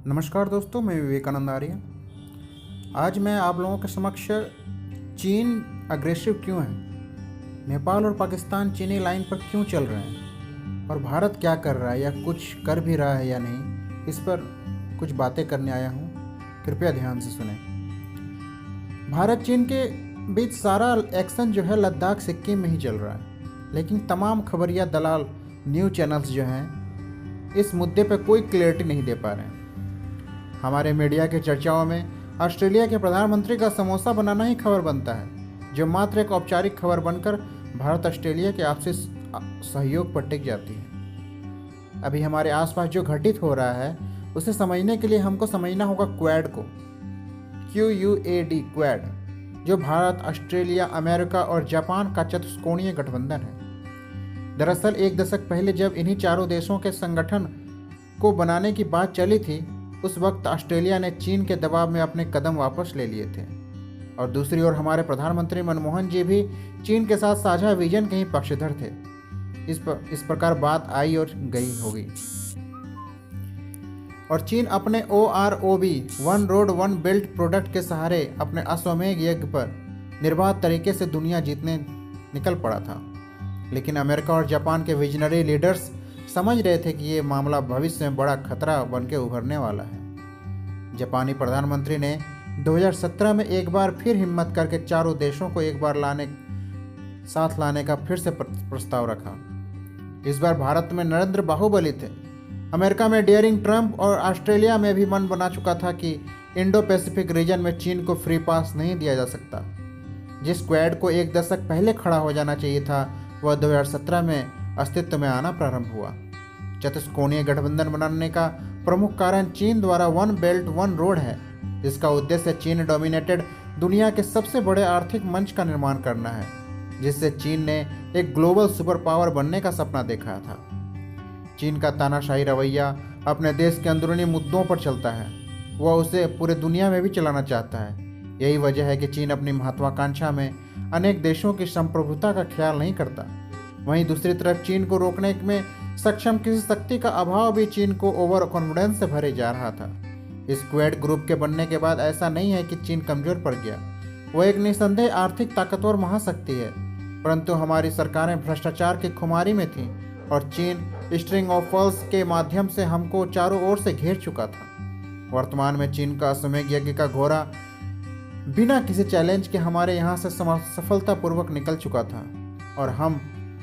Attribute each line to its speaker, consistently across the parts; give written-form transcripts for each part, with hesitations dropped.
Speaker 1: नमस्कार दोस्तों, मैं विवेकानंद आर्य। आज मैं आप लोगों के समक्ष चीन अग्रेसिव क्यों है, नेपाल और पाकिस्तान चीनी लाइन पर क्यों चल रहे हैं और भारत क्या कर रहा है या कुछ कर भी रहा है या नहीं, इस पर कुछ बातें करने आया हूँ। कृपया ध्यान से सुनें। भारत चीन के बीच सारा एक्शन जो है लद्दाख सिक्किम में ही चल रहा है, लेकिन तमाम खबरिया दलाल न्यूज़ चैनल्स जो हैं इस मुद्दे पर कोई क्लैरिटी नहीं दे पा रहे हैं। हमारे मीडिया की चर्चाओं में ऑस्ट्रेलिया के प्रधानमंत्री का समोसा बनाना ही खबर बनता है, जो मात्र एक औपचारिक खबर बनकर भारत ऑस्ट्रेलिया के आपसी सहयोग पर टिक जाती है। अभी हमारे आसपास जो घटित हो रहा है उसे समझने के लिए हमको समझना होगा क्वाड को, QUAD, क्वाड, जो भारत, ऑस्ट्रेलिया, अमेरिका और जापान का चतुष्कोणीय गठबंधन है। दरअसल एक दशक पहले जब इन्हीं चारों देशों के संगठन को बनाने की बात चली थी, उस वक्त ऑस्ट्रेलिया ने चीन के दबाव में अपने कदम वापस ले लिए थे और दूसरी ओर हमारे प्रधानमंत्री मनमोहन जी भी चीन के साथ साझा विजन के ही पक्षधर थे। इस प्रकार बात आई और गई होगी और चीन अपने OROB, one road one belt product के सहारे अपने अश्वमेध यज्ञ पर निर्बाध तरीके से दुनिया जीतने निकल पड़ा था। लेकिन अमेरिका और जापान के विजनरी लीडर्स समझ रहे थे कि ये मामला भविष्य में बड़ा खतरा बनकर उभरने वाला है। जापानी प्रधानमंत्री ने 2017 में एक बार फिर हिम्मत करके चारों देशों को एक बार साथ लाने का फिर से प्रस्ताव रखा। इस बार भारत में नरेंद्र बाहुबली थे, अमेरिका में डेयरिंग ट्रंप और ऑस्ट्रेलिया में भी मन बना चुका था कि इंडो पैसिफिक रीजन में चीन को फ्री पास नहीं दिया जा सकता। जिस क्वाड को एक दशक पहले खड़ा हो जाना चाहिए था, वह 2017 में अस्तित्व में आना प्रारंभ हुआ। चतुष्कोणीय गठबंधन बनाने का प्रमुख कारण चीन द्वारा वन बेल्ट वन रोड है, जिसका उद्देश्य चीन डोमिनेटेड दुनिया के सबसे बड़े आर्थिक मंच का निर्माण करना है, जिससे चीन ने एक ग्लोबल सुपर पावर बनने का सपना देखा था। चीन का तानाशाही रवैया अपने देश के अंदरूनी मुद्दों पर चलता है, वह उसे पूरे दुनिया में भी चलाना चाहता है। यही वजह है कि चीन अपनी महत्वाकांक्षा में अनेक देशों की संप्रभुता का ख्याल नहीं करता। वहीं दूसरी तरफ चीन को रोकने में सक्षम किसी शक्ति का अभाव भी चीन को ओवर कॉन्फिडेंस से भरे जा रहा था। इस क्वाड ग्रुप के बनने के बाद ऐसा नहीं है कि चीन कमजोर पड़ गया, वह एक निसंदेह आर्थिक ताकतवर महाशक्ति है, परंतु हमारी सरकारें भ्रष्टाचार की खुमारी में थीं और चीन स्ट्रिंग ऑफ पर्ल्स के माध्यम से हमको चारों ओर से घेर चुका था। वर्तमान में चीन का अश्वमेध यज्ञ का घोड़ा बिना किसी चैलेंज के हमारे यहाँ से सफलतापूर्वक निकल चुका था और हम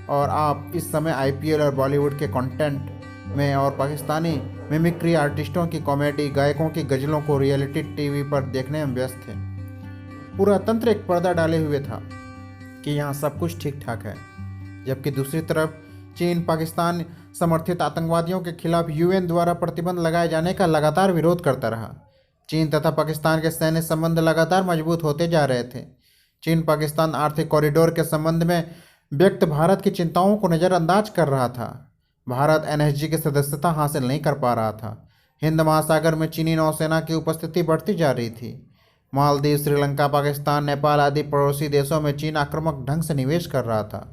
Speaker 1: और आप इस समय IPL और बॉलीवुड के कंटेंट में और पाकिस्तानी मिमिक्री आर्टिस्टों की कॉमेडी, गायकों की गज़लों को रियलिटी टीवी पर देखने में व्यस्त थे। पूरा तंत्र एक पर्दा डाले हुए था कि यहाँ सब कुछ ठीक ठाक है, जबकि दूसरी तरफ चीन पाकिस्तान समर्थित आतंकवादियों के खिलाफ UN द्वारा प्रतिबंध लगाए जाने का लगातार विरोध करता रहा। चीन तथा पाकिस्तान के सैन्य संबंध लगातार मजबूत होते जा रहे थे। चीन पाकिस्तान आर्थिक कॉरिडोर के संबंध में व्यक्त भारत की चिंताओं को नज़रअंदाज कर रहा था। भारत NSG की सदस्यता हासिल नहीं कर पा रहा था। हिंद महासागर में चीनी नौसेना की उपस्थिति बढ़ती जा रही थी। मालदीव, श्रीलंका, पाकिस्तान, नेपाल आदि पड़ोसी देशों में चीन आक्रामक ढंग से निवेश कर रहा था।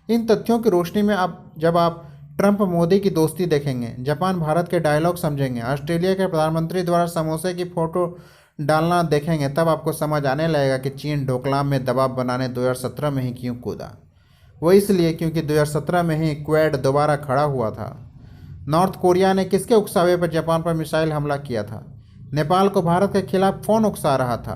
Speaker 1: इन तथ्यों की रोशनी में जब आप ट्रंप मोदी की दोस्ती देखेंगे, जापान भारत के डायलॉग समझेंगे, ऑस्ट्रेलिया के प्रधानमंत्री द्वारा समोसे की फोटो डालना देखेंगे, तब आपको समझ आने लगेगा कि चीन डोकलाम में दबाव बनाने 2017 में ही क्यों कूदा। वो इसलिए क्योंकि 2017 में ही क्वाड दोबारा खड़ा हुआ था। नॉर्थ कोरिया ने किसके उकसावे पर जापान पर मिसाइल हमला किया था? नेपाल को भारत के खिलाफ कौन उकसा रहा था?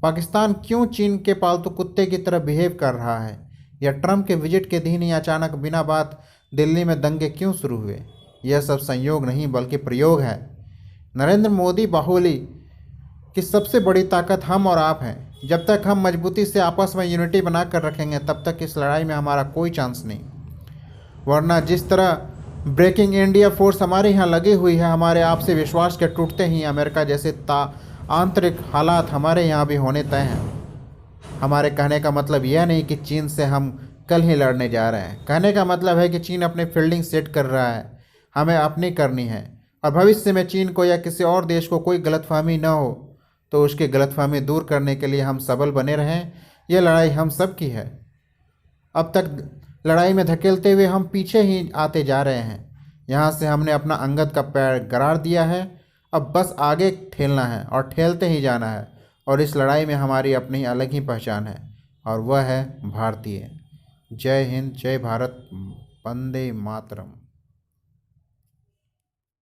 Speaker 1: पाकिस्तान क्यों चीन के पालतू कुत्ते की तरह बिहेव कर रहा है? या ट्रंप के विजिट के दिन ही अचानक बिना बात दिल्ली में दंगे क्यों शुरू हुए? यह सब संयोग नहीं बल्कि प्रयोग है। नरेंद्र मोदी बाहुबली की सबसे बड़ी ताकत हम और आप हैं। जब तक हम मजबूती से आपस में यूनिटी बना कर रखेंगे, तब तक इस लड़ाई में हमारा कोई चांस नहीं। वरना जिस तरह ब्रेकिंग इंडिया फोर्स हमारे यहाँ लगी हुई है, हमारे आपसी विश्वास के टूटते ही अमेरिका जैसे आंतरिक हालात हमारे यहाँ भी होने तय हैं। हमारे कहने का मतलब यह नहीं कि चीन से हम कल ही लड़ने जा रहे हैं। कहने का मतलब है कि चीन अपनी फील्डिंग सेट कर रहा है, हमें अपनी करनी है, और भविष्य में चीन को या किसी और देश को कोई गलतफहमी न हो तो उसकी गलतफहमी दूर करने के लिए हम सबल बने रहें। यह लड़ाई हम सब की है। अब तक लड़ाई में धकेलते हुए हम पीछे ही आते जा रहे हैं। यहाँ से हमने अपना अंगद का पैर गरार दिया है, अब बस आगे ठेलना है और ठेलते ही जाना है। और इस लड़ाई में हमारी अपनी अलग ही पहचान है और वह है भारतीय। जय हिंद, जय भारत, वंदे मातरम।